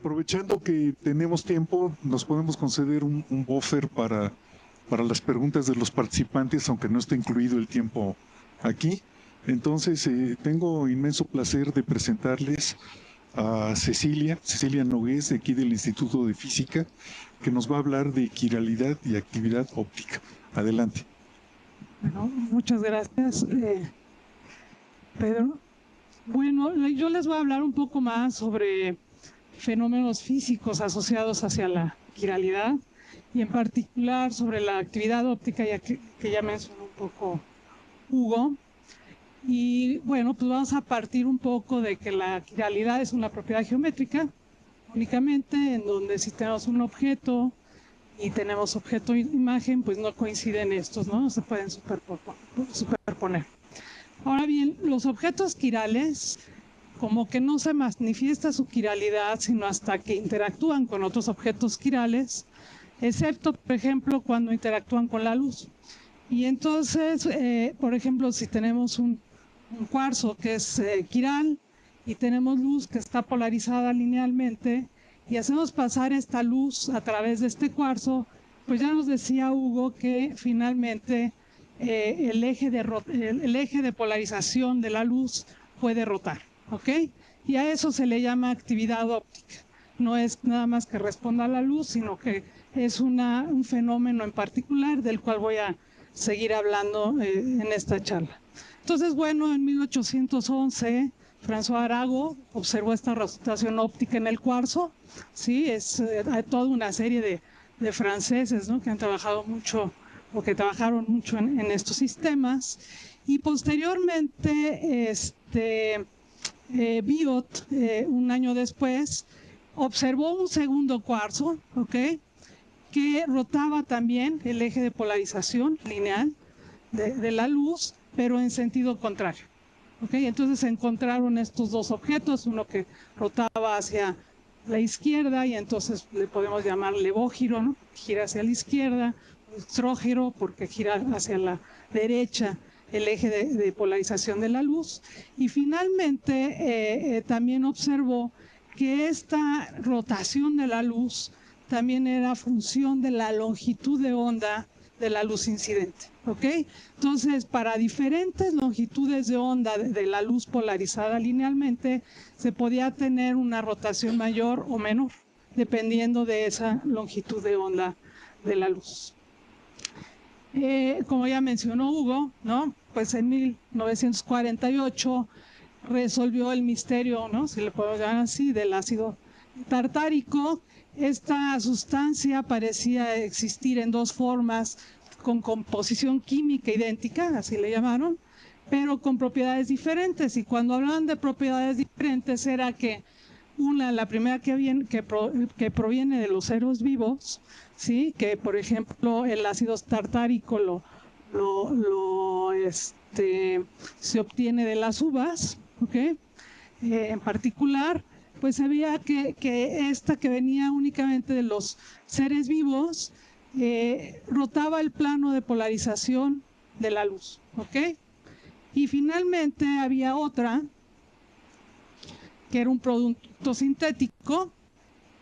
aprovechando que tenemos tiempo, nos podemos conceder un buffer para las preguntas de los participantes, aunque no esté incluido el tiempo aquí. Entonces, tengo inmenso placer de presentarles a Cecilia Nogués, de aquí del Instituto de Física, que nos va a hablar de quiralidad y actividad óptica. Adelante. Bueno, muchas gracias, Pedro. Bueno, yo les voy a hablar un poco más sobre fenómenos físicos asociados hacia la quiralidad y en particular sobre la actividad óptica, ya que ya mencionó un poco Hugo. Y bueno, pues vamos a partir un poco de que la quiralidad es una propiedad geométrica únicamente, en donde si tenemos un objeto y tenemos objeto e imagen, pues no coinciden estos, ¿no? Se pueden superponer. Ahora bien, los objetos quirales, como que no se manifiesta su quiralidad sino hasta que interactúan con otros objetos quirales, excepto, por ejemplo, cuando interactúan con la luz. Y entonces, por ejemplo, si tenemos un cuarzo que es quiral y tenemos luz que está polarizada linealmente y hacemos pasar esta luz a través de este cuarzo, pues ya nos decía Hugo que finalmente el eje de polarización de la luz puede rotar, ¿ok? Y a eso se le llama actividad óptica. No es nada más que responda a la luz, sino que es un fenómeno en particular del cual voy a seguir hablando en esta charla. Entonces, bueno, en 1811, François Arago observó esta rotación óptica en el cuarzo, ¿sí? Hay toda una serie de franceses, ¿no?, que han trabajado mucho o que trabajaron mucho en estos sistemas, y posteriormente Biot, un año después, observó un segundo cuarzo, ¿ok?, que rotaba también el eje de polarización lineal de la luz, pero en sentido contrario. ¿Okay? Entonces se encontraron estos dos objetos, uno que rotaba hacia la izquierda y entonces le podemos llamar levógiro, ¿no?, gira hacia la izquierda, extrógiro porque gira hacia la derecha el eje de polarización de la luz. Y finalmente también observó que esta rotación de la luz también era función de la longitud de onda de la luz incidente, ¿ok? Entonces, para diferentes longitudes de onda de la luz polarizada linealmente, se podía tener una rotación mayor o menor, dependiendo de esa longitud de onda de la luz. Como ya mencionó Hugo, ¿no?, pues en 1948 resolvió el misterio, ¿no?, si le podemos llamar así, del ácido tartárico. Esta sustancia parecía existir en dos formas, con composición química idéntica, así le llamaron, pero con propiedades diferentes. Y cuando hablaban de propiedades diferentes era que la primera que proviene de los seres vivos, ¿sí?, que por ejemplo el ácido tartárico se obtiene de las uvas, ¿ok? En particular, pues se veía que esta que venía únicamente de los seres vivos rotaba el plano de polarización de la luz, ¿ok? Y finalmente había otra que era un producto sintético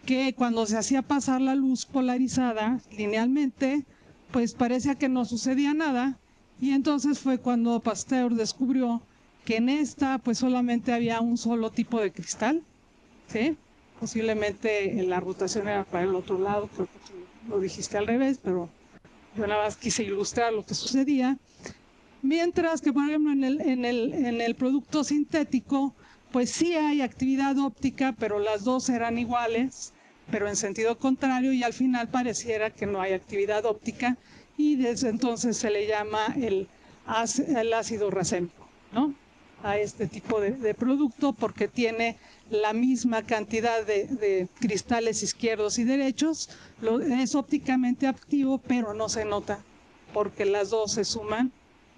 que cuando se hacía pasar la luz polarizada linealmente, pues parecía que no sucedía nada, y entonces fue cuando Pasteur descubrió que en esta pues solamente había un solo tipo de cristal, ¿sí? Posiblemente la rotación era para el otro lado, creo que tú lo dijiste al revés, pero yo nada más quise ilustrar lo que sucedía. Mientras que, por ejemplo, en el producto sintético, pues sí hay actividad óptica, pero las dos eran iguales, pero en sentido contrario, y al final pareciera que no hay actividad óptica, y desde entonces se le llama el ácido racémico, ¿no?, a este tipo de producto, porque tiene la misma cantidad de cristales izquierdos y derechos, es ópticamente activo, pero no se nota, porque las dos se suman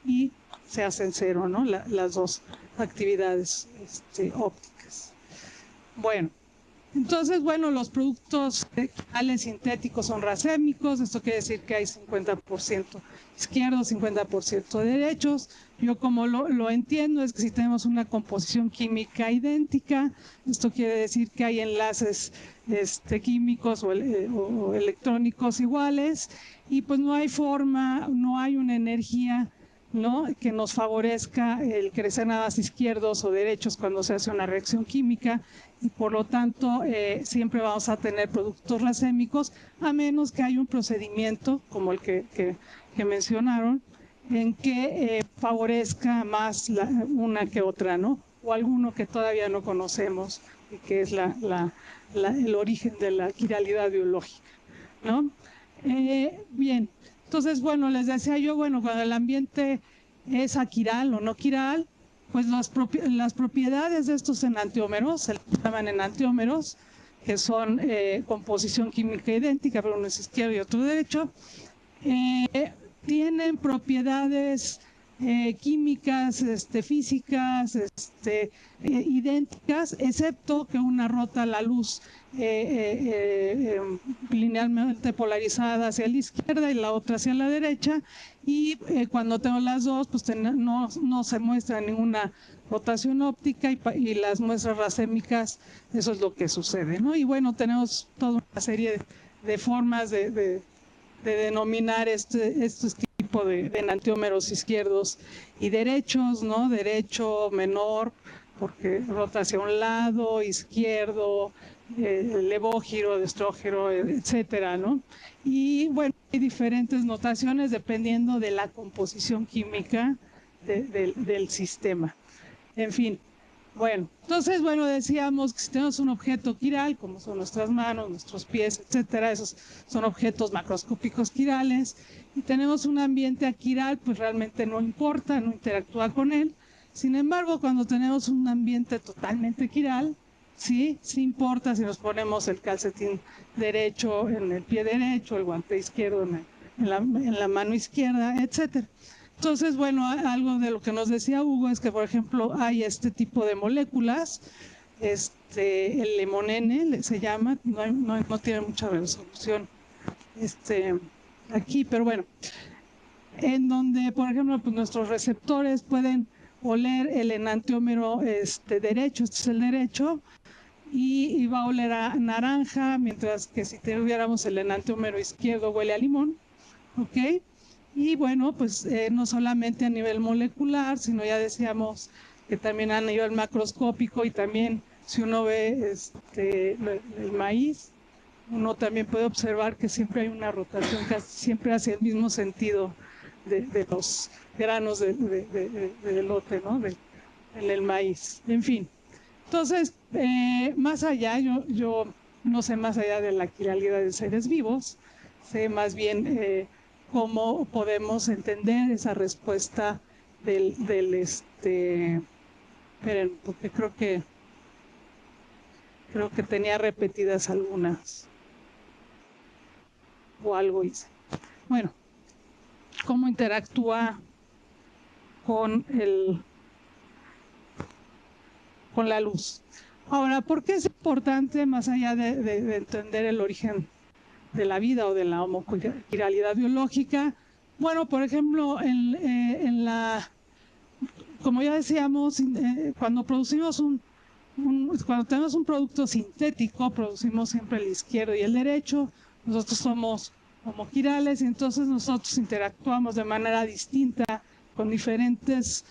y se hacen cero, ¿no?, las dos actividades ópticas. Bueno, Entonces, bueno, los productos quirales sintéticos son racémicos, esto quiere decir que hay 50% izquierdos, 50% derechos. Yo como lo entiendo es que si tenemos una composición química idéntica, esto quiere decir que hay enlaces químicos o electrónicos iguales, y pues no hay forma, no hay una energía, ¿no?, que nos favorezca el crecer nada más izquierdos o derechos cuando se hace una reacción química, y por lo tanto siempre vamos a tener productos racémicos, a menos que haya un procedimiento como el que mencionaron, en que favorezca más una que otra, ¿no?, o alguno que todavía no conocemos, y que es el origen de la quiralidad biológica, ¿no? Bien, entonces, bueno, les decía yo, bueno, cuando el ambiente es aquiral o no quiral, pues las propiedades de estos enantiómeros, se llaman enantiómeros, que son composición química idéntica, pero uno es izquierdo y otro derecho, tienen propiedades químicas, físicas, idénticas, excepto que una rota la luz linealmente polarizada hacia la izquierda y la otra hacia la derecha, y cuando tengo las dos, pues no se muestra ninguna rotación óptica, y las muestras racémicas, eso es lo que sucede, ¿no? Y bueno, tenemos toda una serie de formas de denominar este tipo de enantiómeros izquierdos y derechos, ¿no? Derecho menor, porque rota hacia un lado, izquierdo, levógiro, destrógiro, etcétera, ¿no? Y bueno, hay diferentes notaciones dependiendo de la composición química del sistema. En fin. Bueno, entonces, bueno, decíamos que si tenemos un objeto quiral, como son nuestras manos, nuestros pies, etcétera, esos son objetos macroscópicos quirales, y tenemos un ambiente aquiral, pues realmente no importa, no interactúa con él. Sin embargo, cuando tenemos un ambiente totalmente quiral, sí importa si nos ponemos el calcetín derecho en el pie derecho, el guante izquierdo en la mano izquierda, etcétera. Entonces, bueno, algo de lo que nos decía Hugo es que, por ejemplo, hay este tipo de moléculas, el lemonene se llama, no tiene mucha resolución aquí, pero bueno, en donde, por ejemplo, pues nuestros receptores pueden oler el enantiómero derecho, este es el derecho, y va a oler a naranja, mientras que si tuviéramos el enantiómero izquierdo huele a limón, ¿ok? Y bueno, pues no solamente a nivel molecular, sino ya decíamos que también a nivel macroscópico, y también si uno ve el maíz, uno también puede observar que siempre hay una rotación, casi siempre hacia el mismo sentido de los granos de elote, ¿no? En el maíz. En fin, entonces, más allá, yo no sé más allá de la quiralidad de seres vivos, sé más bien cómo podemos entender esa respuesta esperen, porque creo que tenía repetidas algunas o algo hice. Bueno, cómo interactúa con la luz. Ahora, ¿por qué es importante, más allá de entender el origen de la vida o de la homoquiralidad biológica? Bueno, por ejemplo, como ya decíamos, cuando tenemos un producto sintético, producimos siempre el izquierdo y el derecho. Nosotros somos homoquirales, y entonces nosotros interactuamos de manera distinta con diferentes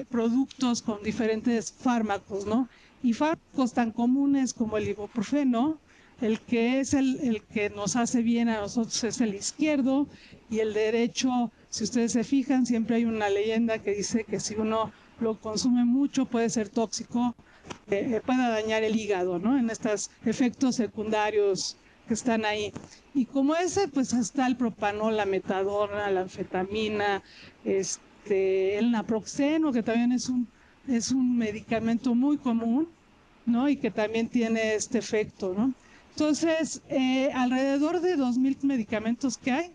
productos, con diferentes fármacos, ¿no? Y fármacos tan comunes como el ibuprofeno, el que es el que nos hace bien a nosotros es el izquierdo, y el derecho, si ustedes se fijan, siempre hay una leyenda que dice que si uno lo consume mucho puede ser tóxico, puede dañar el hígado, ¿no? En estos efectos secundarios que están ahí. Y como ese, pues está el propanol, la metadona, la anfetamina, el naproxeno, que también es un medicamento muy común, ¿no? Y que también tiene este efecto, ¿no? Entonces, alrededor de 2,000 medicamentos que hay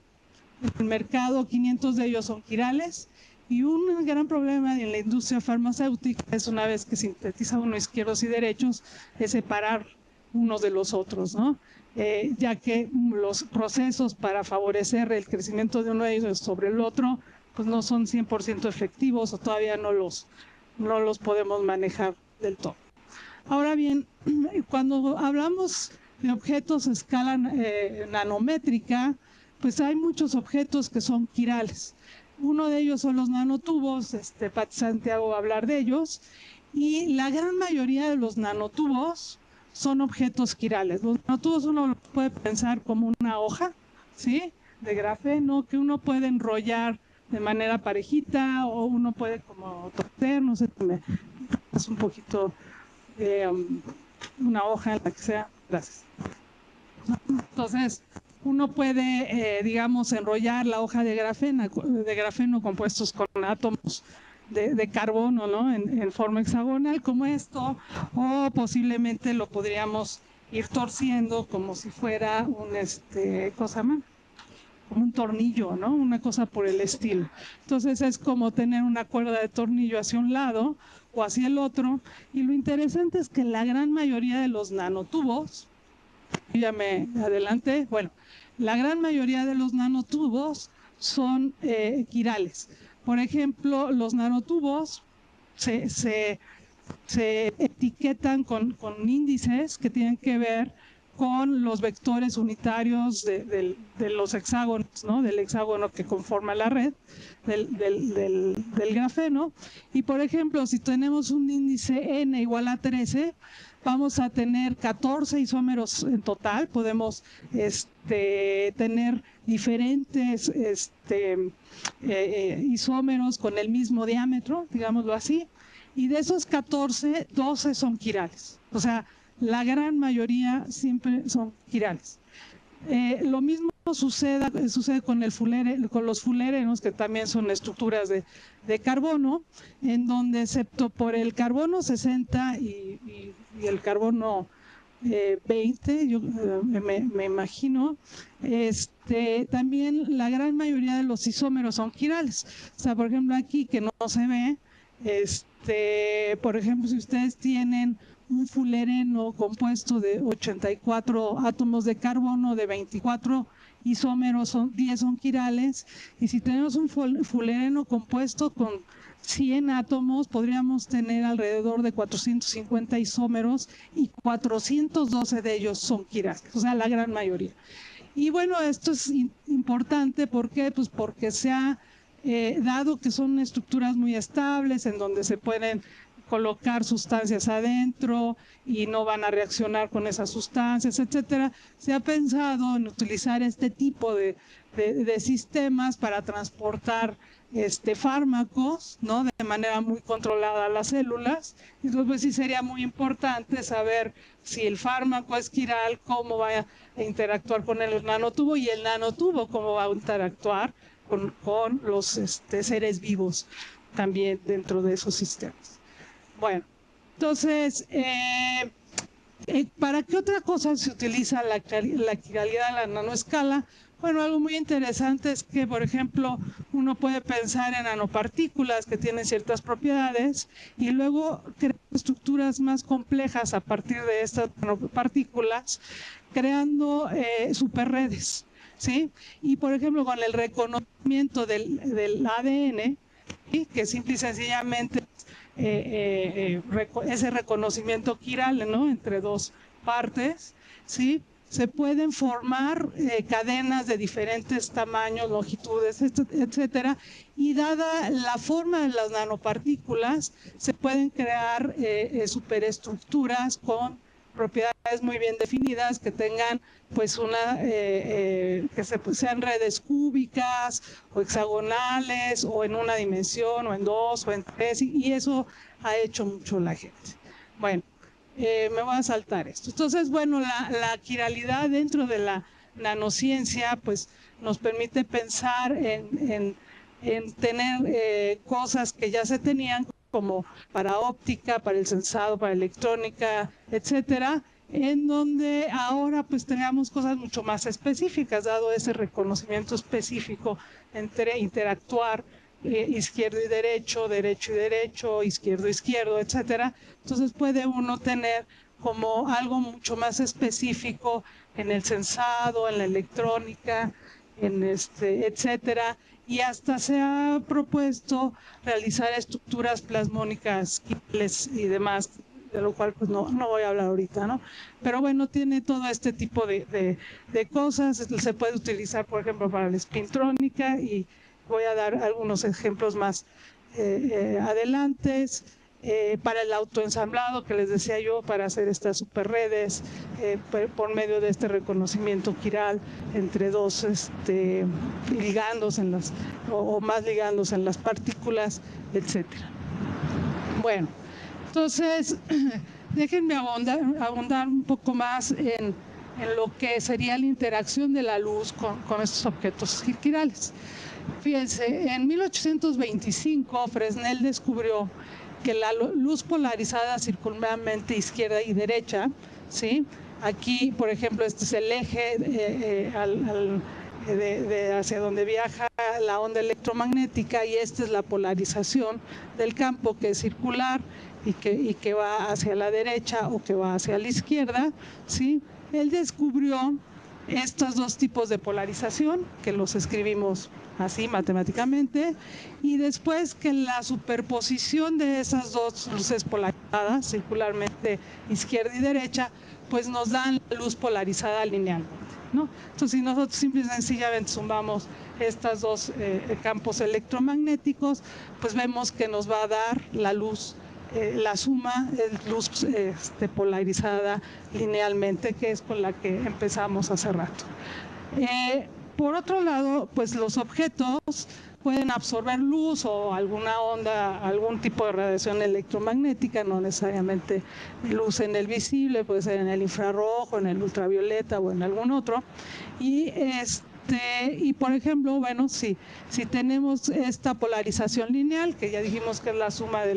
en el mercado, 500 de ellos son quirales, y un gran problema en la industria farmacéutica es, una vez que sintetiza uno izquierdos y derechos, es separar unos de los otros, ¿no? Ya que los procesos para favorecer el crecimiento de uno de ellos sobre el otro, pues no son 100% efectivos o todavía no los podemos manejar del todo. Ahora bien, cuando hablamos de objetos a escala nanométrica, pues hay muchos objetos que son quirales. Uno de ellos son los nanotubos, Pati Santiago va a hablar de ellos, y la gran mayoría de los nanotubos son objetos quirales. Los nanotubos uno los puede pensar como una hoja, ¿sí?, de grafeno que uno puede enrollar de manera parejita o uno puede como torcer, no sé, es un poquito una hoja en la que sea. Gracias. Entonces, uno puede, digamos, enrollar la hoja de grafeno compuestos con átomos de carbono, ¿no?, en forma hexagonal como esto, o posiblemente lo podríamos ir torciendo como si fuera un, cosa más, como un tornillo, ¿no?, una cosa por el estilo. Entonces es como tener una cuerda de tornillo hacia un lado o hacia el otro, y lo interesante es que la gran mayoría de los nanotubos, ya me adelanté, bueno, la gran mayoría de los nanotubos son quirales. Por ejemplo, los nanotubos se etiquetan con índices que tienen que ver con los vectores unitarios de los hexágonos, ¿no?, del hexágono que conforma la red del grafeno. Y por ejemplo, si tenemos un índice n igual a 13, vamos a tener 14 isómeros en total. Podemos tener diferentes isómeros con el mismo diámetro, digámoslo así, y de esos 14, 12 son quirales. O sea, la gran mayoría siempre son quirales. Lo mismo sucede con los fulerenos, que también son estructuras de carbono, en donde excepto por el carbono 60 y el carbono 20, yo me imagino, también la gran mayoría de los isómeros son quirales. O sea, por ejemplo, aquí que no se ve, por ejemplo, si ustedes tienen un fulereno compuesto de 84 átomos de carbono, de 24 isómeros, 10 son quirales, y si tenemos un fulereno compuesto con 100 átomos, podríamos tener alrededor de 450 isómeros y 412 de ellos son quirales, o sea, la gran mayoría. Y bueno, esto es importante, ¿por qué? Pues porque se ha dado que son estructuras muy estables, en donde se pueden colocar sustancias adentro y no van a reaccionar con esas sustancias, etcétera. Se ha pensado en utilizar este tipo de sistemas para transportar fármacos, ¿no?, de manera muy controlada a las células. Entonces, pues sí sería muy importante saber si el fármaco es quiral, cómo va a interactuar con el nanotubo, y el nanotubo cómo va a interactuar con los seres vivos también dentro de esos sistemas. Bueno, entonces, ¿para qué otra cosa se utiliza la quiralidad a la nanoescala? Bueno, algo muy interesante es que, por ejemplo, uno puede pensar en nanopartículas que tienen ciertas propiedades y luego crear estructuras más complejas a partir de estas nanopartículas, creando superredes, ¿sí? Y, por ejemplo, con el reconocimiento del ADN, ¿sí?, que simple y sencillamente ese reconocimiento quiral, ¿no?, entre dos partes, ¿sí?, se pueden formar cadenas de diferentes tamaños, longitudes, etcétera, y dada la forma de las nanopartículas, se pueden crear superestructuras con propiedades muy bien definidas, que tengan pues sean redes cúbicas o hexagonales, o en una dimensión, o en dos, o en tres, y eso ha hecho mucho la gente. Bueno, me voy a saltar esto. Entonces, bueno, la quiralidad dentro de la nanociencia pues nos permite pensar en tener cosas que ya se tenían, como para óptica, para el sensado, para electrónica, etcétera, en donde ahora pues tenemos cosas mucho más específicas, dado ese reconocimiento específico entre interactuar izquierdo y derecho, derecho y derecho, izquierdo, izquierdo, etcétera. Entonces puede uno tener como algo mucho más específico en el sensado, en la electrónica, etcétera, y hasta se ha propuesto realizar estructuras plasmónicas y demás, de lo cual pues no voy a hablar ahorita, ¿no? Pero bueno, tiene todo este tipo de cosas. Se puede utilizar, por ejemplo, para la espintrónica, y voy a dar algunos ejemplos más adelante. Para el autoensamblado, que les decía yo, para hacer estas superredes por medio de este reconocimiento quiral entre dos ligandos o más ligandos en las partículas, etcétera. Bueno, entonces déjenme abundar un poco más en lo que sería la interacción de la luz con estos objetos quirales. Fíjense, en 1825 Fresnel descubrió que la luz polarizada circularmente izquierda y derecha, ¿sí? Aquí, por ejemplo, este es el eje hacia donde viaja la onda electromagnética, y esta es la polarización del campo, que es circular y que va hacia la derecha o que va hacia la izquierda, ¿sí? Él descubrió estos dos tipos de polarización, que los escribimos así matemáticamente, y después que la superposición de esas dos luces polarizadas, circularmente izquierda y derecha, pues nos dan la luz polarizada linealmente, ¿no? Entonces, si nosotros simple y sencillamente sumamos estos dos campos electromagnéticos, pues vemos que nos va a dar la luz, la suma es luz polarizada linealmente, que es con la que empezamos hace rato. Por otro lado, pues los objetos pueden absorber luz o alguna onda, algún tipo de radiación electromagnética, no necesariamente luz en el visible, puede ser en el infrarrojo, en el ultravioleta o en algún otro. Y por ejemplo, bueno, si tenemos esta polarización lineal, que ya dijimos que es la suma de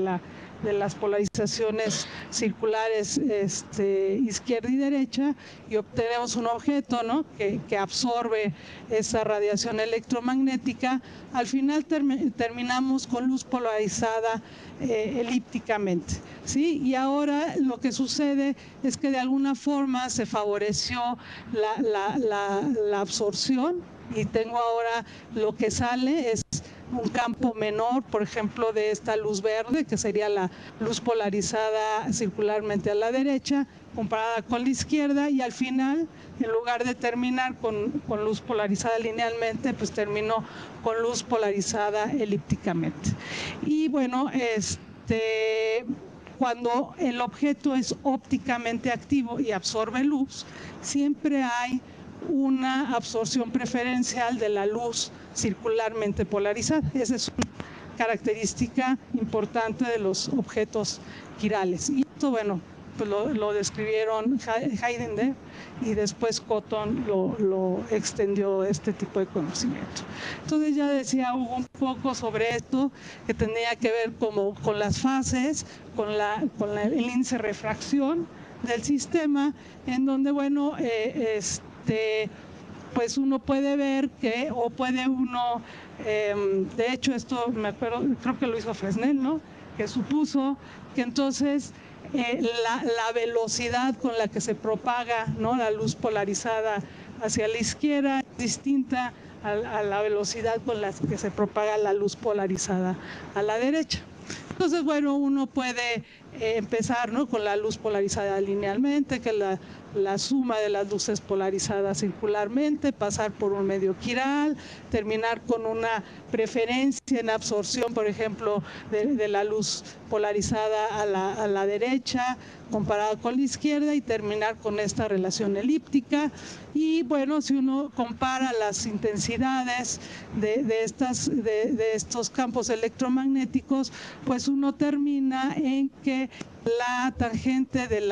las polarizaciones circulares izquierda y derecha, y obtenemos un objeto, ¿no?, que absorbe esa radiación electromagnética, al final terminamos con luz polarizada elípticamente, ¿sí? Y ahora lo que sucede es que de alguna forma se favoreció la absorción, y tengo ahora lo que sale es un campo menor, por ejemplo, de esta luz verde, que sería la luz polarizada circularmente a la derecha, comparada con la izquierda, y al final, en lugar de terminar con luz polarizada linealmente, pues terminó con luz polarizada elípticamente. Y bueno, cuando el objeto es ópticamente activo y absorbe luz, siempre hay una absorción preferencial de la luz circularmente polarizada. Esa es una característica importante de los objetos quirales. Y esto, bueno, pues lo describieron Heidenreich, y después Cotton lo extendió este tipo de conocimiento. Entonces ya decía Hugo un poco sobre esto, que tenía que ver como con las fases, con el índice de refracción del sistema, en donde, bueno, pues uno puede ver que, o puede uno, de hecho esto me acuerdo, creo que lo hizo Fresnel, ¿no?, que supuso que entonces la velocidad con la que se propaga, ¿no?, la luz polarizada hacia la izquierda es distinta a la velocidad con la que se propaga la luz polarizada a la derecha. Entonces, bueno, uno puede empezar, ¿no?, con la luz polarizada linealmente, que es la suma de las luces polarizadas circularmente, pasar por un medio quiral, terminar con una preferencia en absorción, por ejemplo, de la luz polarizada a la derecha comparada con la izquierda, y terminar con esta relación elíptica. Y bueno, si uno compara las intensidades de estos campos electromagnéticos, pues uno termina en que la tangente del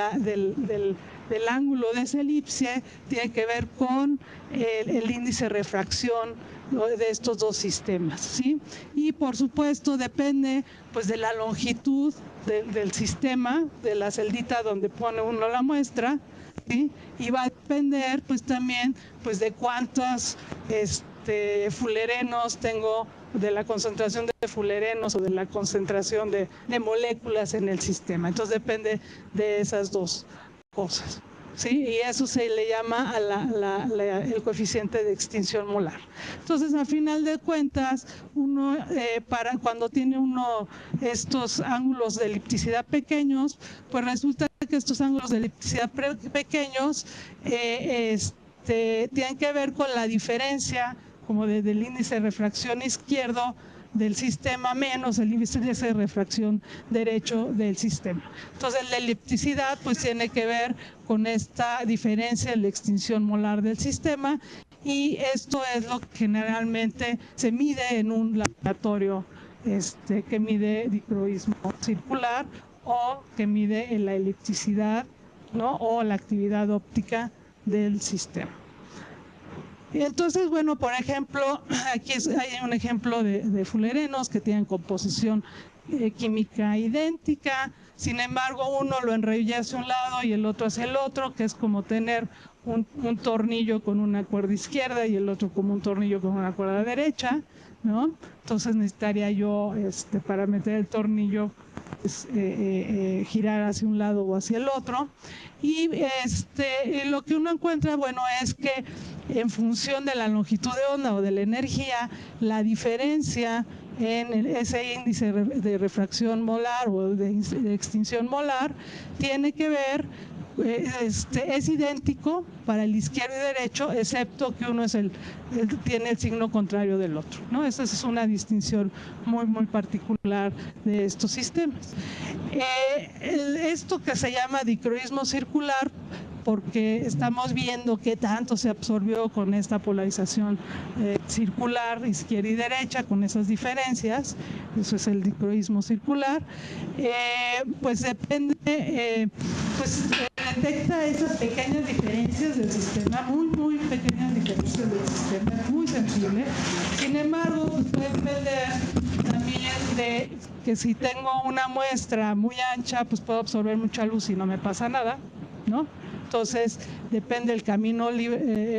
ángulo de esa elipse tiene que ver con el índice de refracción de estos dos sistemas, ¿sí? Y por supuesto depende pues de la longitud del sistema, de la celdita donde pone uno la muestra, ¿sí? Y va a depender pues también pues de cuántos fullerenos tengo, de la concentración de fullerenos o de la concentración de moléculas en el sistema. Entonces depende de esas dos cosas. ¿Sí? Y eso se le llama el coeficiente de extinción molar. Entonces, al final de cuentas, uno cuando tiene uno estos ángulos de elipticidad pequeños, pues resulta que estos ángulos de elipticidad pequeños tienen que ver con la diferencia como del índice de refracción izquierdo del sistema menos el índice de refracción derecho del sistema. Entonces la elipticidad pues tiene que ver con esta diferencia en la extinción molar del sistema, y esto es lo que generalmente se mide en un laboratorio que mide dicroísmo circular o que mide la elipticidad, ¿no? O la actividad óptica del sistema. Y entonces, bueno, por ejemplo, aquí hay un ejemplo de fullerenos que tienen composición química idéntica, sin embargo uno lo enrolla hacia un lado y el otro hacia el otro, que es como tener un tornillo con una cuerda izquierda y el otro como un tornillo con una cuerda derecha, ¿no? Entonces necesitaría yo, para meter el tornillo, pues, girar hacia un lado o hacia el otro. Y lo que uno encuentra, bueno, es que en función de la longitud de onda o de la energía, la diferencia en ese índice de refracción molar o de extinción molar tiene que ver, es idéntico para el izquierdo y derecho, excepto que uno tiene el signo contrario del otro, ¿no? Esa es una distinción muy, muy particular de estos sistemas. Esto que se llama dicroísmo circular, porque estamos viendo qué tanto se absorbió con esta polarización circular, izquierda y derecha, con esas diferencias, eso es el dicroísmo circular, pues depende, pues detecta esas pequeñas diferencias del sistema, muy, muy pequeñas diferencias del sistema, es muy sensible. Sin embargo, pues puede depender también de que si tengo una muestra muy ancha, pues puedo absorber mucha luz y no me pasa nada, ¿no? Entonces, depende del camino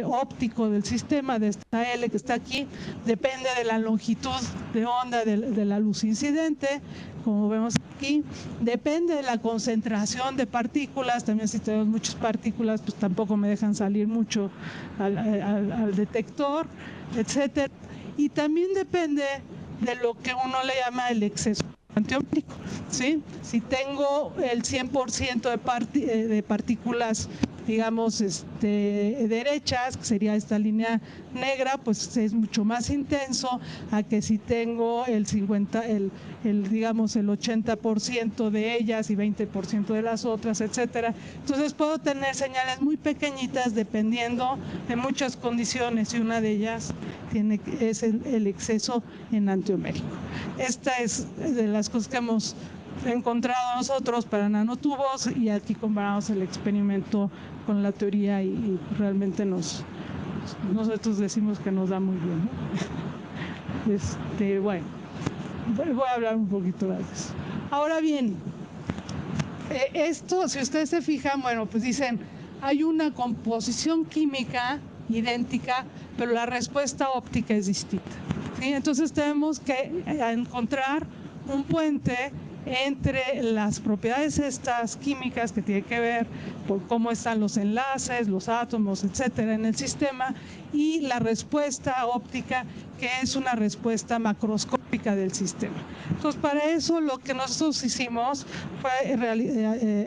óptico del sistema, de esta L que está aquí, depende de la longitud de onda de la luz incidente, como vemos aquí, depende de la concentración de partículas, también si tenemos muchas partículas, pues tampoco me dejan salir mucho al detector, etcétera. Y también depende de lo que uno le llama el exceso antióptico, ¿sí? Si tengo el 100% de partículas, digamos, derechas, que sería esta línea negra, pues es mucho más intenso a que si tengo digamos, el 80% de ellas y 20% de las otras, etcétera. Entonces puedo tener señales muy pequeñitas dependiendo de muchas condiciones, y una de ellas es el exceso enantiomérico. Esta es de las cosas que hemos encontrado nosotros para nanotubos, y aquí comparamos el experimento con la teoría y realmente nosotros decimos que nos da muy bien, ¿no? Bueno, voy a hablar un poquito de eso. Ahora bien, esto, si ustedes se fijan, bueno, pues dicen, hay una composición química idéntica, pero la respuesta óptica es distinta, ¿sí? Entonces tenemos que encontrar un puente entre las propiedades estas químicas que tienen que ver por cómo están los enlaces, los átomos, etcétera, en el sistema, y la respuesta óptica, que es una respuesta macroscópica del sistema. Entonces, para eso lo que nosotros hicimos fue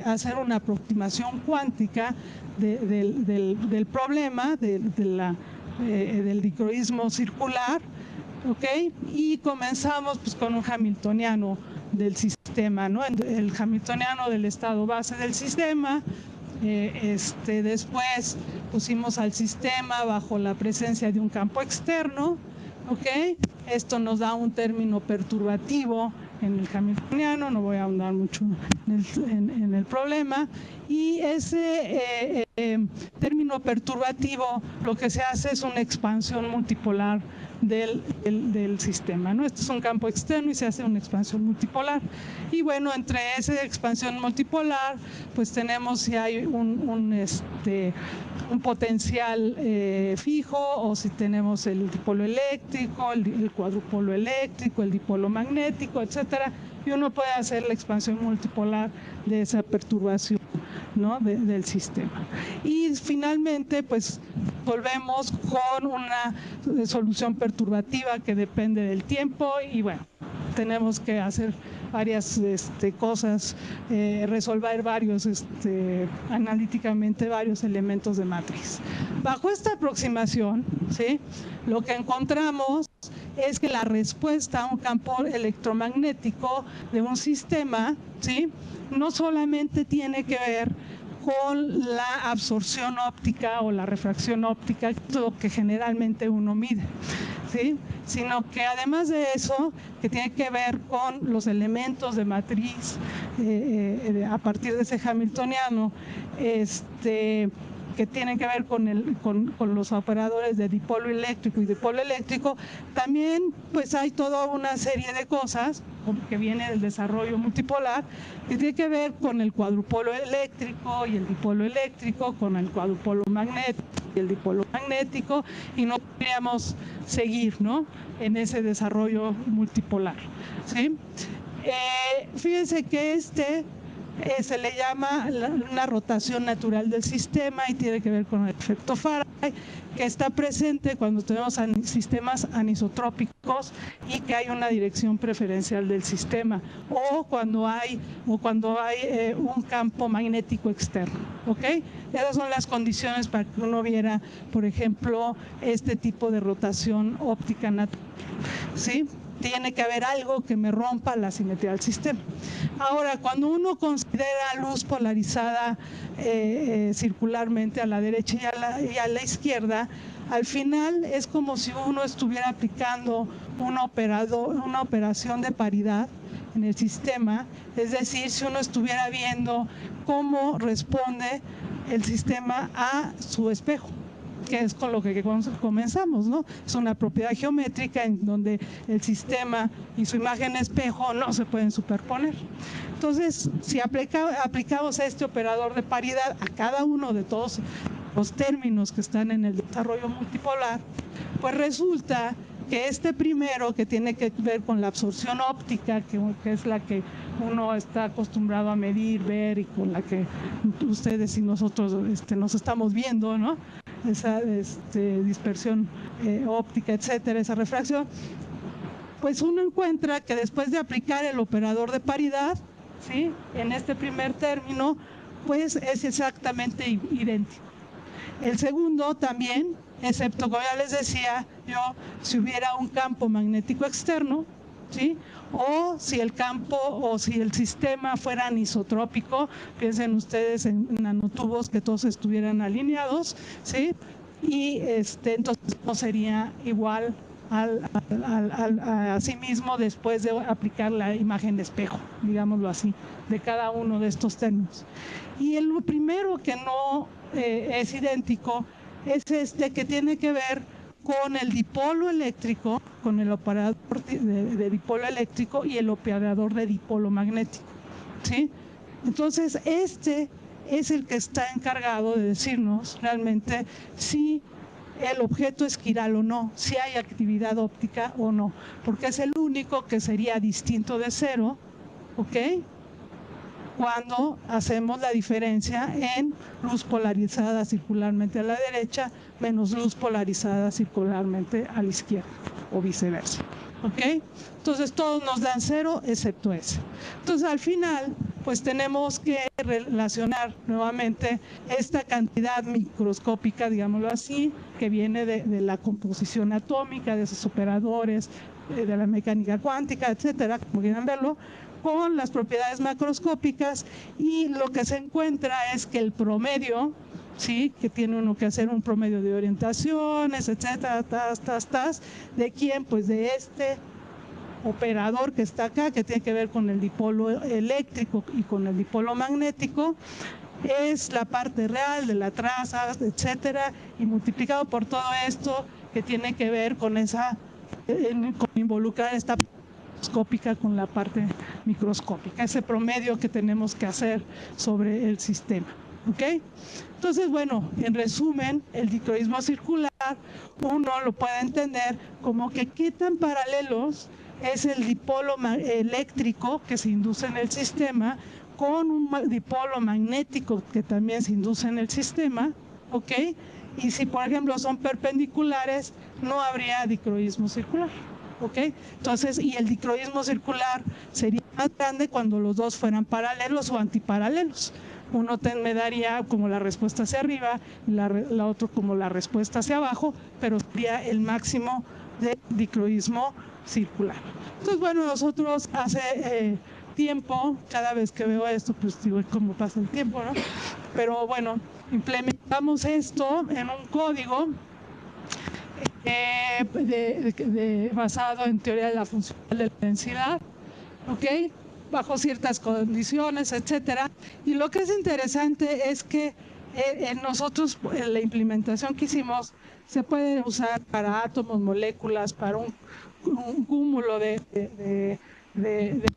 hacer una aproximación cuántica del problema del dicroísmo circular, ¿ok? Y comenzamos pues con un hamiltoniano del sistema, ¿no? El hamiltoniano del estado base del sistema. Después pusimos al sistema bajo la presencia de un campo externo, ¿ok? Esto nos da un término perturbativo en el hamiltoniano, no voy a ahondar mucho en el problema, y ese término perturbativo lo que se hace es una expansión multipolar del sistema, ¿no? Este es un campo externo y se hace una expansión multipolar, y bueno, entre esa expansión multipolar pues tenemos si hay un potencial fijo, o si tenemos el dipolo eléctrico, el cuadrupolo eléctrico, el dipolo magnético, etcétera, y uno puede hacer la expansión multipolar de esa perturbación ¿no? del sistema. Y finalmente, pues volvemos con una solución perturbativa que depende del tiempo y bueno, tenemos que hacer varias cosas, resolver varios, analíticamente varios elementos de matriz. Bajo esta aproximación, ¿sí? Lo que encontramos es que la respuesta a un campo electromagnético de un sistema, ¿sí? No solamente tiene que ver con la absorción óptica o la refracción óptica, que es lo que generalmente uno mide, ¿sí? Sino que además de eso, que tiene que ver con los elementos de matriz a partir de ese hamiltoniano, que tienen que ver con los operadores de dipolo eléctrico y dipolo eléctrico, también pues hay toda una serie de cosas que viene del desarrollo multipolar, que tiene que ver con el cuadrupolo eléctrico y el dipolo eléctrico, con el cuadrupolo magnético y el dipolo magnético, y no podríamos seguir, ¿no?, en ese desarrollo multipolar, ¿sí? Fíjense que se le llama una rotación natural del sistema y tiene que ver con el efecto Faraday, que está presente cuando tenemos sistemas anisotrópicos y que hay una dirección preferencial del sistema, o cuando hay un campo magnético externo, ¿ok? Esas son las condiciones para que uno viera, por ejemplo, este tipo de rotación óptica natural, ¿sí? Tiene que haber algo que me rompa la simetría del sistema. Ahora, cuando uno considera luz polarizada circularmente a la derecha y a la izquierda, al final es como si uno estuviera aplicando una operación de paridad en el sistema, es decir, si uno estuviera viendo cómo responde el sistema a su espejo, que es con lo que comenzamos, ¿no? Es una propiedad geométrica en donde el sistema y su imagen espejo no se pueden superponer. Entonces, si aplicamos este operador de paridad a cada uno de todos los términos que están en el desarrollo multipolar, pues resulta que este primero, que tiene que ver con la absorción óptica, que es la que uno está acostumbrado a medir, ver, y con la que ustedes y nosotros nos estamos viendo, ¿no?, esa dispersión óptica, etcétera, esa refracción, pues uno encuentra que después de aplicar el operador de paridad, ¿sí?, en este primer término, pues es exactamente idéntico. El segundo también, excepto, como ya les decía yo, si hubiera un campo magnético externo, ¿sí?, o si el sistema fuera anisotrópico, piensen ustedes en nanotubos que todos estuvieran alineados, ¿sí?, y entonces no sería igual a sí mismo después de aplicar la imagen de espejo, digámoslo así, de cada uno de estos términos. Y el primero que no es idéntico es que tiene que ver con el dipolo eléctrico, con el operador de dipolo eléctrico y el operador de dipolo magnético, ¿sí? Entonces, es el que está encargado de decirnos realmente si el objeto es quiral o no, si hay actividad óptica o no, porque es el único que sería distinto de cero, ¿ok?, cuando hacemos la diferencia en luz polarizada circularmente a la derecha menos luz polarizada circularmente a la izquierda, o viceversa, ¿ok? Entonces todos nos dan cero excepto ese. Entonces al final pues tenemos que relacionar nuevamente esta cantidad microscópica, digámoslo así, que viene de la composición atómica, de esos operadores, de la mecánica cuántica, etcétera, como quieran verlo, con las propiedades macroscópicas, y lo que se encuentra es que el promedio, ¿sí?, que tiene uno que hacer un promedio de orientaciones, etcétera, ¿de quién? Pues de este operador que está acá, que tiene que ver con el dipolo eléctrico y con el dipolo magnético, es la parte real de la traza, etcétera, y multiplicado por todo esto que tiene que ver con con involucrar esta microscópica con la parte microscópica, ese promedio que tenemos que hacer sobre el sistema, ¿ok? Entonces, bueno, en resumen, el dicroísmo circular uno lo puede entender como que qué tan paralelos es el dipolo eléctrico que se induce en el sistema con un dipolo magnético que también se induce en el sistema, ¿ok? Y si, por ejemplo, son perpendiculares, no habría dicroísmo circular, ¿ok? Entonces, y el dicroísmo circular sería más grande cuando los dos fueran paralelos o antiparalelos. Uno me daría como la respuesta hacia arriba, la otra como la respuesta hacia abajo, pero sería el máximo de dicroísmo circular. Entonces, bueno, nosotros hace tiempo, cada vez que veo esto, pues digo, ¿cómo pasa el tiempo, no? Pero bueno, implementamos esto en un código basado en teoría de la función de la densidad, ¿ok? Bajo ciertas condiciones, etcétera. Y lo que es interesante es que nosotros, la implementación que hicimos, se puede usar para átomos, moléculas, para un cúmulo de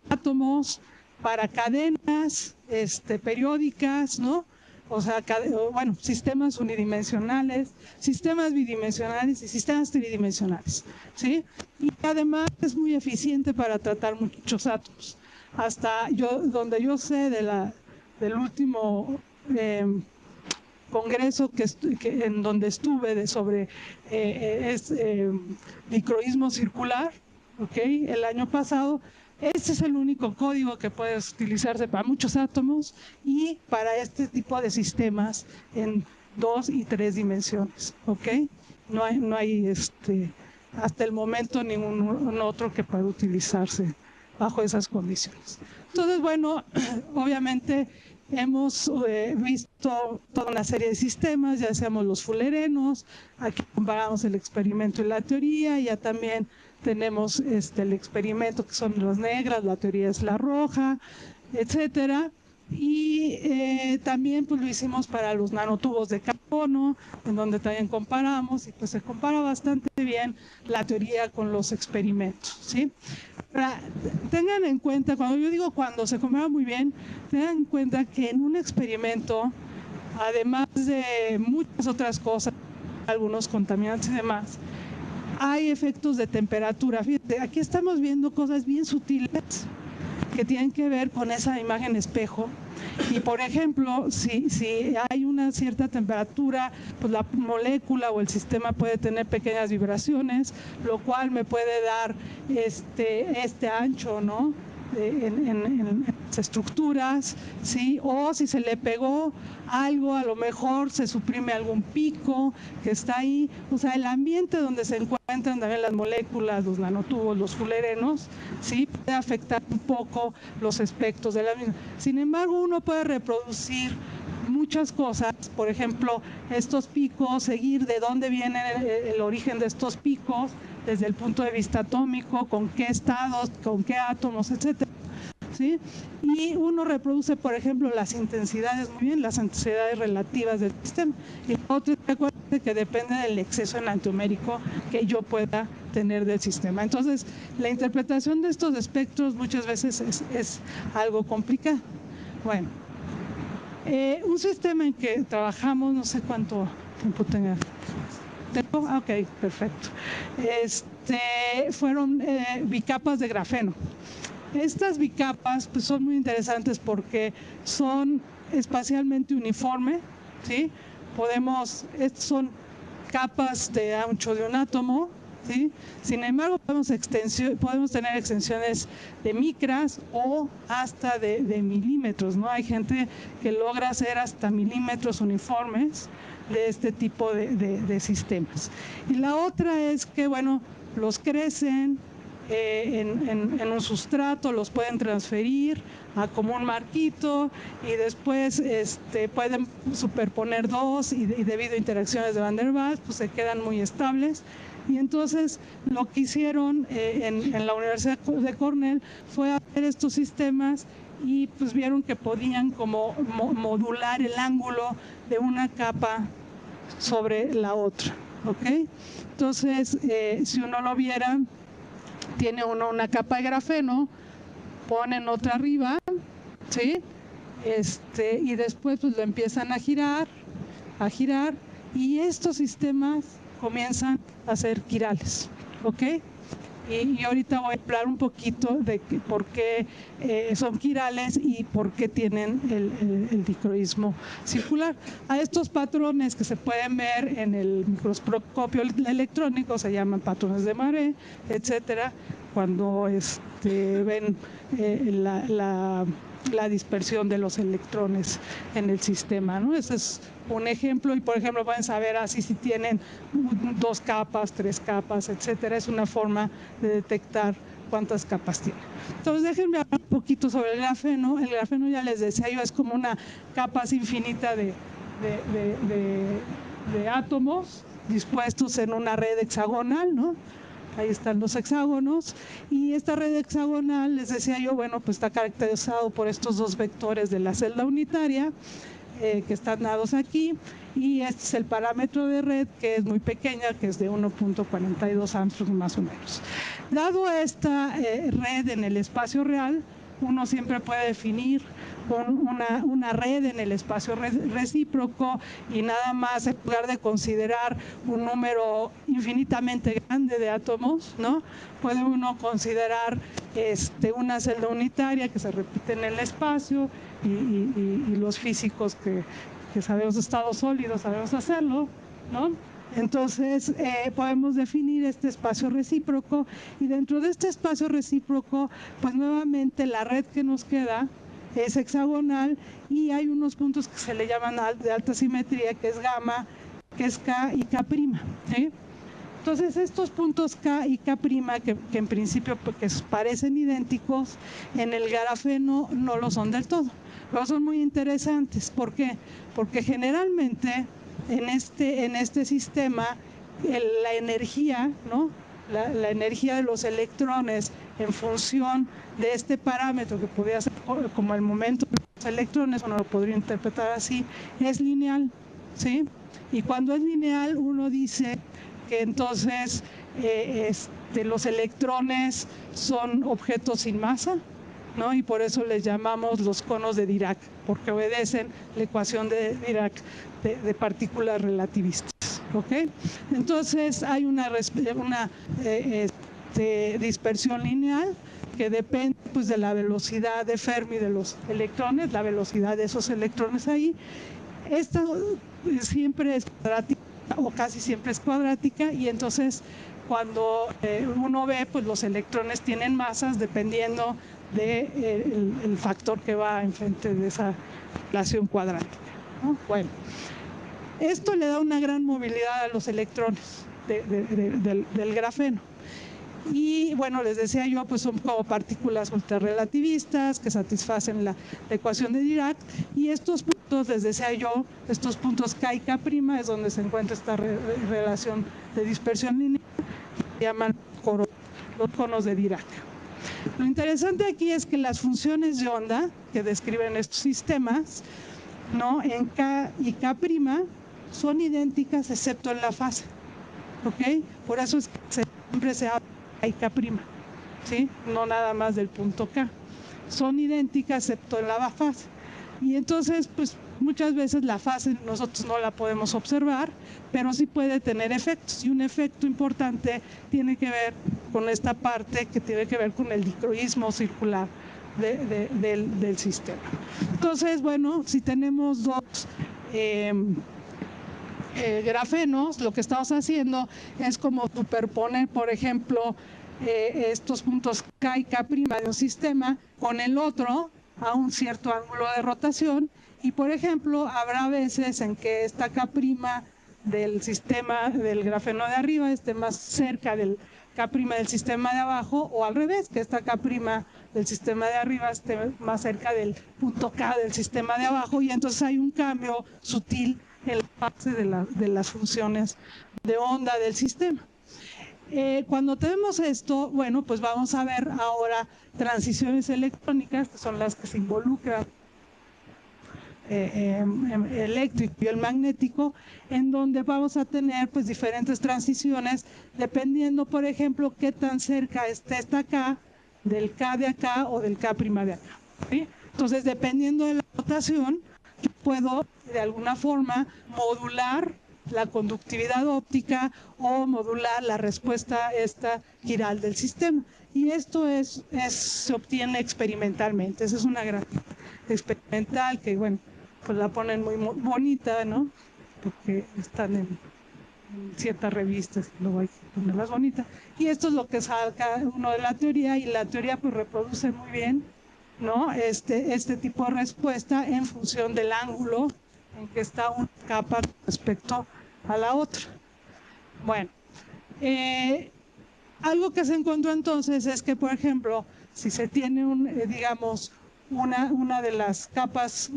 átomos, para cadenas periódicas, ¿no? O sea, bueno, sistemas unidimensionales, sistemas bidimensionales y sistemas tridimensionales, ¿sí? Y además es muy eficiente para tratar muchos átomos. Hasta donde yo sé del último congreso en donde estuve sobre dicroísmo circular, ¿ok? El año pasado. Este es el único código que puede utilizarse para muchos átomos y para este tipo de sistemas en 2 y 3 dimensiones, ¿ok? No hay hasta el momento ningún otro que pueda utilizarse bajo esas condiciones. Entonces, bueno, obviamente hemos visto toda una serie de sistemas, ya decíamos los fullerenos, aquí comparamos el experimento y la teoría, ya también tenemos el experimento que son las negras, la teoría es la roja, etcétera. Y también pues lo hicimos para los nanotubos de carbono, en donde también comparamos y pues se compara bastante bien la teoría con los experimentos, ¿sí? Ahora, tengan en cuenta, cuando yo digo cuando se compara muy bien, tengan en cuenta que en un experimento, además de muchas otras cosas, algunos contaminantes y demás, hay efectos de temperatura. Fíjate, aquí estamos viendo cosas bien sutiles que tienen que ver con esa imagen espejo. Y por ejemplo, si hay una cierta temperatura, pues la molécula o el sistema puede tener pequeñas vibraciones, lo cual me puede dar este ancho, ¿no? En las estructuras, ¿sí? O si se le pegó algo, a lo mejor se suprime algún pico que está ahí. O sea, el ambiente donde se encuentran también las moléculas, los nanotubos, los fullerenos, ¿sí? Puede afectar un poco los espectros de la misma. Sin embargo, uno puede reproducir muchas cosas, por ejemplo, estos picos, seguir de dónde viene el origen de estos picos, desde el punto de vista atómico, con qué estados, con qué átomos, etcétera, ¿sí? Y uno reproduce, por ejemplo, las intensidades, muy bien, las intensidades relativas del sistema. Y otro, recuerden que depende del exceso enantiomérico que yo pueda tener del sistema. Entonces, la interpretación de estos espectros muchas veces es algo complicado. Bueno, un sistema en que trabajamos, no sé cuánto tiempo tenga. Ok, perfecto. Fueron bicapas de grafeno. Estas bicapas pues, son muy interesantes porque son espacialmente uniformes, ¿sí? Son capas de ancho de un átomo, ¿sí? Sin embargo, podemos tener extensiones de micras o hasta de milímetros, ¿no? Hay gente que logra hacer hasta milímetros uniformes de este tipo de sistemas. Y la otra es que, bueno, los crecen en un sustrato, los pueden transferir a como un marquito y después pueden superponer dos y debido a interacciones de Van der Waals, pues se quedan muy estables. Y entonces lo que hicieron en la Universidad de Cornell fue hacer estos sistemas y pues vieron que podían como modular el ángulo de una capa sobre la otra, ¿ok? Entonces, si uno lo viera, tiene uno una capa de grafeno, ponen otra arriba, ¿sí? Y después pues lo empiezan a girar, y estos sistemas comienzan a ser quirales, ¿ok? Y ahorita voy a hablar un poquito de por qué son quirales y por qué tienen el dicroísmo circular. A estos patrones que se pueden ver en el microscopio electrónico se llaman patrones de Maré, etcétera, cuando ven la dispersión de los electrones en el sistema, ¿no? Ese es un ejemplo, y por ejemplo pueden saber así si tienen 2 capas, 3 capas, etcétera. Es una forma de detectar cuántas capas tiene. Entonces déjenme hablar un poquito sobre el grafeno. El grafeno, ya les decía yo, es como una capa infinita de átomos dispuestos en una red hexagonal, ¿no? Ahí están los hexágonos, y esta red hexagonal, les decía yo, bueno, pues está caracterizado por estos 2 vectores de la celda unitaria que están dados aquí, y este es el parámetro de red, que es muy pequeña, que es de 1.42 Armstrong más o menos. Dado esta red en el espacio real, uno siempre puede definir una red en el espacio recíproco, y nada más, en lugar de considerar un número infinitamente grande de átomos, ¿no? Puede uno considerar una celda unitaria que se repite en el espacio, y los físicos que sabemos de estados sólidos sabemos hacerlo, ¿no? Entonces podemos definir este espacio recíproco, y dentro de este espacio recíproco, pues nuevamente la red que nos queda es hexagonal, y hay unos puntos que se le llaman de alta simetría, que es gamma, que es K y K', ¿sí? Entonces estos puntos K y K', que en principio porque parecen idénticos, en el grafeno no lo son del todo, pero son muy interesantes. ¿Por qué? Porque generalmente en este sistema la energía, ¿no? La energía de los electrones en función de este parámetro, que podría ser como el momento de los electrones, uno lo podría interpretar así, es lineal, ¿sí? Y cuando es lineal, uno dice que entonces los electrones son objetos sin masa, ¿no? Y por eso les llamamos los conos de Dirac, porque obedecen la ecuación de Dirac de partículas relativistas. ¿Ok? Entonces hay una dispersión lineal que depende, pues, de la velocidad de Fermi de los electrones, la velocidad de esos electrones ahí. Esta siempre es cuadrática, o casi siempre es cuadrática, y entonces cuando uno ve, pues los electrones tienen masas dependiendo del factor que va enfrente de esa relación cuadrática, ¿no? Bueno, esto le da una gran movilidad a los electrones del grafeno. Y bueno, les decía yo, pues son como partículas ultrarrelativistas que satisfacen la ecuación de Dirac, y estos puntos, les decía yo, estos puntos K y K' es donde se encuentra esta relación de dispersión lineal, que se llaman los conos de Dirac. Lo interesante aquí es que las funciones de onda que describen estos sistemas, ¿no?, en K y K' son idénticas excepto en la fase, ¿ok? Por eso es que siempre se habla de K y K', ¿sí? No nada más del punto K. Son idénticas excepto en la fase. Y entonces, pues muchas veces la fase nosotros no la podemos observar, pero sí puede tener efectos. Y un efecto importante tiene que ver con esta parte que tiene que ver con el dicroísmo circular del sistema. Entonces, bueno, si tenemos dos grafenos, lo que estamos haciendo es como superponer, por ejemplo, estos puntos K y K' de un sistema con el otro a un cierto ángulo de rotación, y por ejemplo habrá veces en que esta K' del sistema del grafeno de arriba esté más cerca del K' del sistema de abajo, o al revés, que esta K' del sistema de arriba esté más cerca del punto K del sistema de abajo, y entonces hay un cambio sutil en la fase de las funciones de onda del sistema. Cuando tenemos esto, bueno, pues vamos a ver ahora transiciones electrónicas, que son las que se involucran eléctrico y el magnético, en donde vamos a tener pues diferentes transiciones dependiendo, por ejemplo, qué tan cerca esté esta K del K de acá o del K' de acá, ¿sí? Entonces, dependiendo de la rotación, yo puedo de alguna forma modular la conductividad óptica o modular la respuesta esta quiral del sistema. Y esto se obtiene experimentalmente. Esa es una gráfica experimental que, bueno, pues la ponen muy bonita, ¿no? Porque están en ciertas revistas y luego hay que ponerlas bonitas. Y esto es lo que saca uno de la teoría, y la teoría pues reproduce muy bien, ¿no? Este tipo de respuesta en función del ángulo en que está una capa respecto a la otra. Bueno, algo que se encontró entonces es que, por ejemplo, si se tiene digamos, una de las capas,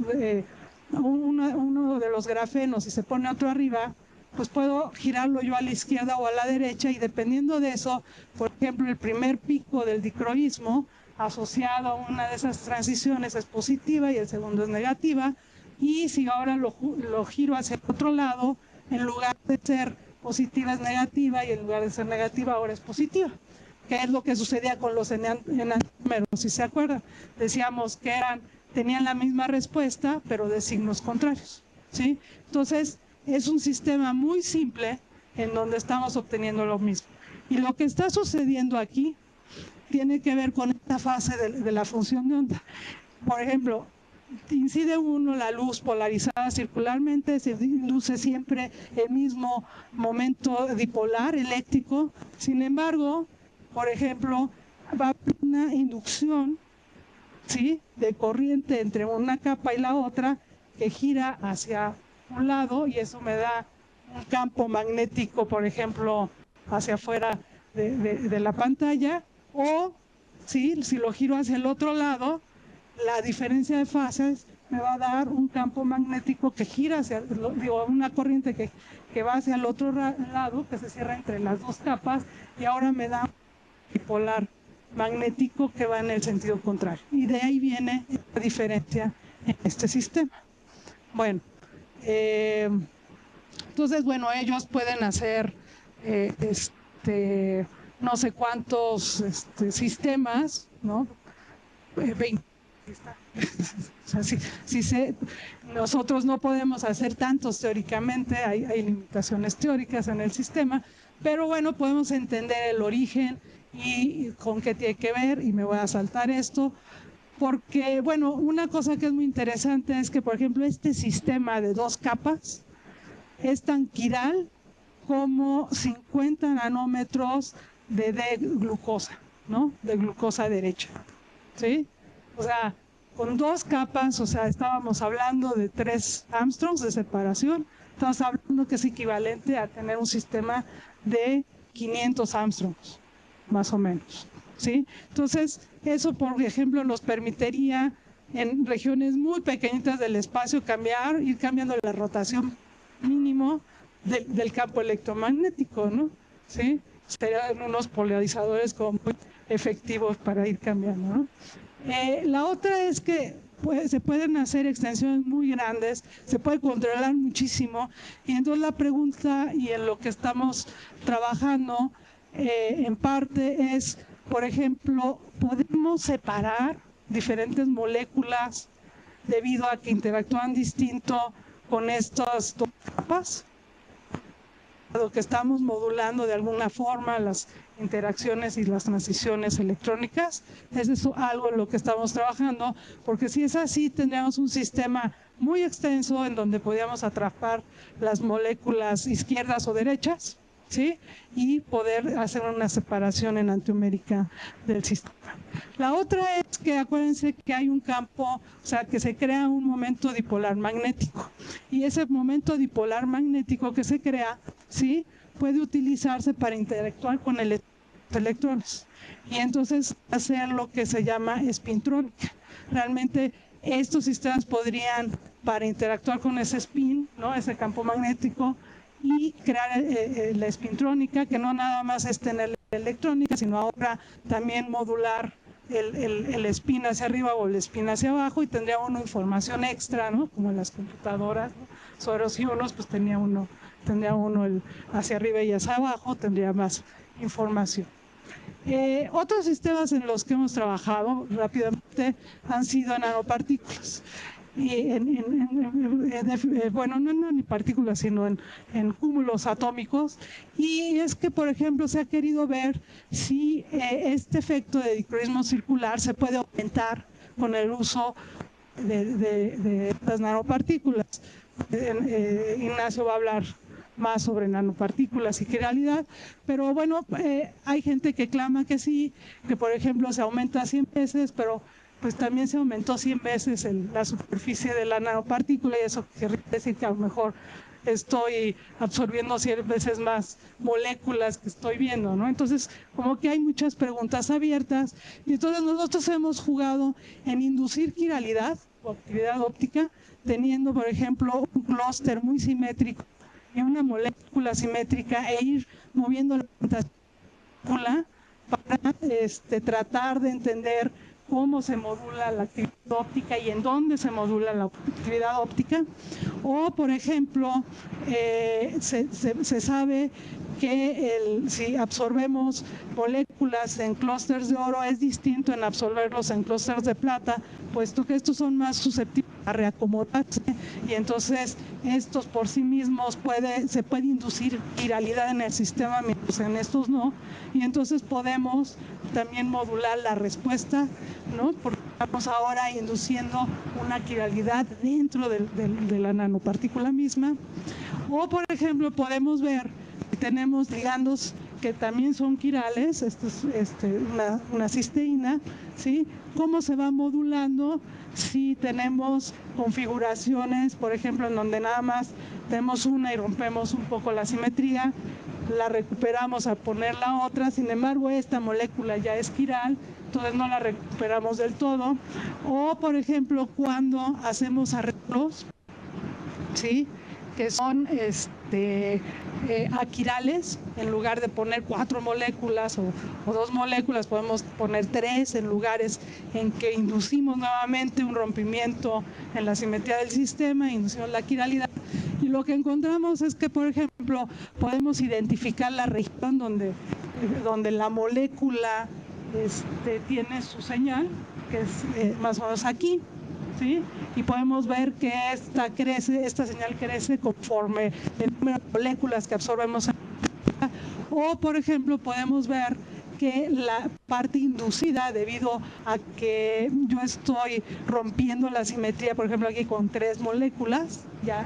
uno de los grafenos y se pone otro arriba, pues puedo girarlo yo a la izquierda o a la derecha, y dependiendo de eso, por ejemplo, el primer pico del dicroísmo asociado a una de esas transiciones es positiva y el segundo es negativa, y si ahora lo giro hacia el otro lado, en lugar de ser positiva es negativa y en lugar de ser negativa ahora es positiva, que es lo que sucedía con los enantiómeros, si se acuerdan. Decíamos que tenían la misma respuesta pero de signos contrarios, ¿sí? Entonces es un sistema muy simple en donde estamos obteniendo lo mismo, y lo que está sucediendo aquí tiene que ver con esta fase de la función de onda. Por ejemplo, incide la luz polarizada circularmente, se induce siempre el mismo momento dipolar eléctrico. Sin embargo, por ejemplo, va a haber una inducción, ¿sí?, de corriente entre una capa y la otra que gira hacia un lado, y eso me da un campo magnético, por ejemplo, hacia afuera de la pantalla. O ¿sí?, si lo giro hacia el otro lado, la diferencia de fases me va a dar un campo magnético que gira una corriente que va hacia el otro lado, que se cierra entre las dos capas, y ahora me da un bipolar magnético que va en el sentido contrario. Y de ahí viene la diferencia en este sistema. Bueno, entonces, bueno, ellos pueden hacer no sé cuántos sistemas, ¿no? 20. O sea, nosotros no podemos hacer tantos teóricamente, hay limitaciones teóricas en el sistema, pero bueno, podemos entender el origen y con qué tiene que ver, y me voy a saltar esto, porque, bueno, una cosa que es muy interesante es que, por ejemplo, este sistema de dos capas es tan quiral como 50 nanómetros de D-glucosa, ¿no? De glucosa derecha, ¿sí? O sea, con dos capas, o sea, estábamos hablando de 3 Armstrongs de separación, estamos hablando que es equivalente a tener un sistema de 500 Armstrongs, más o menos, ¿sí? Entonces, eso, por ejemplo, nos permitiría en regiones muy pequeñitas del espacio ir cambiando la rotación mínimo del campo electromagnético, ¿no? ¿Sí? Serían unos polarizadores como muy efectivos para ir cambiando, ¿no? La otra es que se pueden hacer extensiones muy grandes, se puede controlar muchísimo, y entonces la pregunta, y en lo que estamos trabajando en parte, es, por ejemplo, ¿podemos separar diferentes moléculas debido a que interactúan distinto con estas dos capas? Lo que estamos modulando de alguna forma las interacciones y las transiciones electrónicas, es eso algo en lo que estamos trabajando, porque si es así tendríamos un sistema muy extenso en donde podríamos atrapar las moléculas izquierdas o derechas, ¿sí?, y poder hacer una separación enantiomérica del sistema. La otra es que acuérdense que hay un campo, o sea, que se crea un momento dipolar magnético, y ese momento dipolar magnético que se crea, ¿sí?, puede utilizarse para interactuar con electrones, y entonces hacer lo que se llama espintrónica. Realmente estos sistemas podrían, para interactuar con ese spin, ¿no?, ese campo magnético, y crear la espintrónica, que no nada más es tener la electrónica, sino ahora también modular el spin hacia arriba o el spin hacia abajo, y tendría uno información extra, ¿no?, como en las computadoras, ¿no? Ceros y unos, pues tendría uno hacia arriba y hacia abajo, tendría más información. Otros sistemas en los que hemos trabajado rápidamente han sido nanopartículas. y bueno, no en nanopartículas, sino en cúmulos atómicos. Y es que, por ejemplo, se ha querido ver si este efecto de dicroismo circular se puede aumentar con el uso de las nanopartículas. Ignacio va a hablar más sobre nanopartículas y quiralidad, pero bueno, hay gente que clama que sí, que por ejemplo se aumenta 100 veces, pero pues también se aumentó 100 veces la superficie de la nanopartícula, y eso quiere decir que a lo mejor estoy absorbiendo 100 veces más moléculas que estoy viendo, ¿no? Entonces, como que hay muchas preguntas abiertas, y entonces nosotros hemos jugado en inducir quiralidad o actividad óptica, teniendo, por ejemplo, un clúster muy simétrico y una molécula simétrica, e ir moviendo la molécula para tratar de entender cómo se modula la actividad óptica y en dónde se modula la actividad óptica. O, por ejemplo, se sabe que si absorbemos moléculas en clústeres de oro es distinto en absorberlos en clústeres de plata, puesto que estos son más susceptibles a reacomodarse, y entonces estos por sí mismos se puede inducir quiralidad en el sistema, mientras en estos no, y entonces podemos también modular la respuesta, ¿no? Porque estamos ahora induciendo una quiralidad dentro de la nanopartícula misma. O, por ejemplo, podemos ver que tenemos ligandos que también son quirales, esto es una cisteína, ¿sí? Cómo se va modulando si tenemos configuraciones, por ejemplo, en donde nada más tenemos una y rompemos un poco la simetría, la recuperamos al poner la otra, sin embargo esta molécula ya es quiral, entonces no la recuperamos del todo. O, por ejemplo, cuando hacemos arreglos, ¿sí?, que son aquirales, en lugar de poner 4 moléculas o 2 moléculas, podemos poner 3 en lugares en que inducimos nuevamente un rompimiento en la simetría del sistema, inducimos la quiralidad. Y lo que encontramos es que, por ejemplo, podemos identificar la región donde la molécula tiene su señal, que es más o menos aquí, ¿sí? Y podemos ver que esta señal crece conforme el número de moléculas que absorbemos. O, por ejemplo, podemos ver que la parte inducida, debido a que yo estoy rompiendo la simetría, por ejemplo aquí con 3 moléculas, ya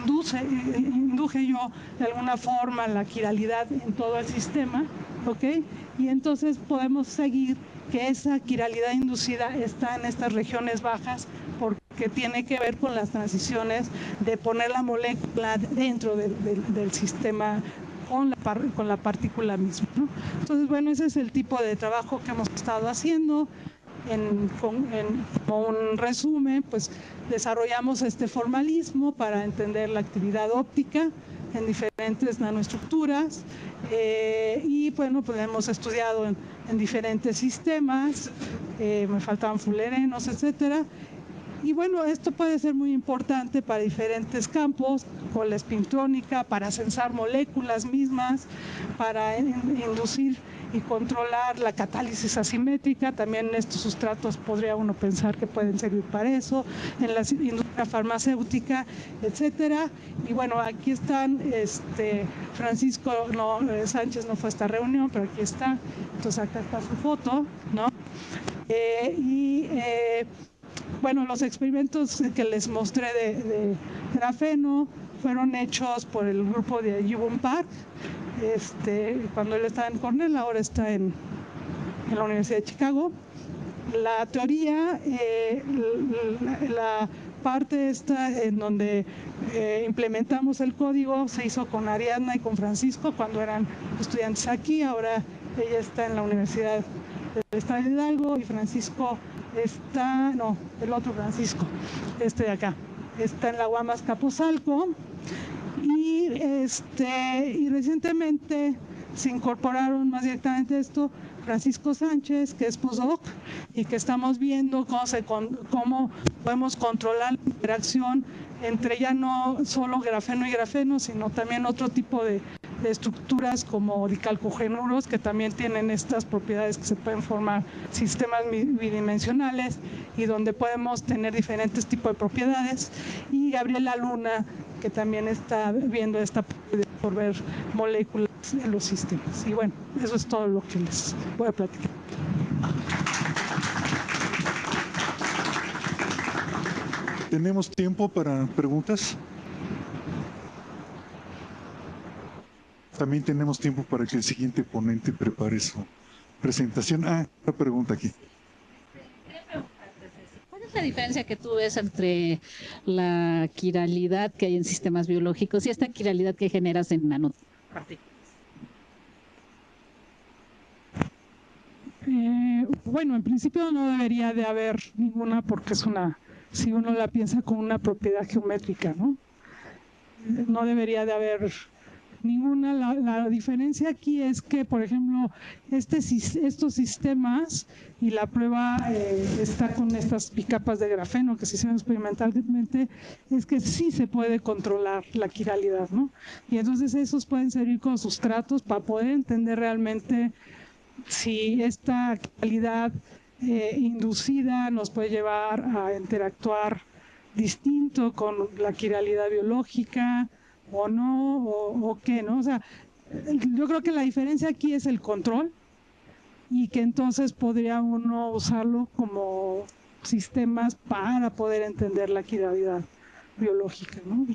induje yo de alguna forma la quiralidad en todo el sistema, ¿ok? Y entonces podemos seguir que esa quiralidad inducida está en estas regiones bajas, porque tiene que ver con las transiciones de poner la molécula dentro del sistema con la partícula misma, ¿no? Entonces, bueno, ese es el tipo de trabajo que hemos estado haciendo. Como un resumen, pues desarrollamos este formalismo para entender la actividad óptica en diferentes nanoestructuras, y bueno, pues hemos estudiado en diferentes sistemas, me faltaban fullerenos, etcétera. Y bueno, esto puede ser muy importante para diferentes campos, con la espintrónica, para censar moléculas mismas, para inducir y controlar la catálisis asimétrica. También en estos sustratos podría uno pensar que pueden servir para eso, en la industria farmacéutica, etcétera. Y bueno, aquí están, Francisco Sánchez no fue a esta reunión, pero aquí está, entonces acá está su foto, ¿no? Bueno, los experimentos que les mostré de grafeno fueron hechos por el grupo de Yvonne Park, cuando él estaba en Cornell, ahora está en la Universidad de Chicago. La teoría, la parte esta en donde implementamos el código, se hizo con Ariadna y con Francisco cuando eran estudiantes aquí. Ahora ella está en la Universidad del Estado de Hidalgo, y Francisco el otro Francisco, de acá, está en la UAM Azcapotzalco. Y recientemente se incorporaron más directamente esto Francisco Sánchez, que es postdoc, y que estamos viendo cómo podemos controlar la interacción entre ya no solo grafeno y grafeno, sino también otro tipo de de estructuras como dicalcogenuros, que también tienen estas propiedades que se pueden formar sistemas bidimensionales y donde podemos tener diferentes tipos de propiedades. Y Gabriela Luna, que también está viendo esta posibilidad de absorber moléculas en los sistemas. Y bueno, eso es todo lo que les voy a platicar. ¿Tenemos tiempo para preguntas? También tenemos tiempo para que el siguiente ponente prepare su presentación. Una pregunta aquí. ¿Cuál es la diferencia que tú ves entre la quiralidad que hay en sistemas biológicos y esta quiralidad que generas en nanopartículas? Bueno, en principio no debería de haber ninguna porque si uno la piensa como una propiedad geométrica, ¿no? No debería de haber ninguna. La diferencia aquí es que, por ejemplo, estos sistemas, y la prueba está con estas bicapas de grafeno que se hicieron experimentalmente, es que sí se puede controlar la quiralidad, ¿no? Y entonces esos pueden servir como sustratos para poder entender realmente si esta quiralidad inducida nos puede llevar a interactuar distinto con la quiralidad biológica o no, o qué, ¿no? O sea, yo creo que la diferencia aquí es el control y que entonces podría uno usarlo como sistemas para poder entender la quiralidad biológica, ¿no?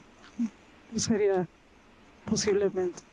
Sería posiblemente.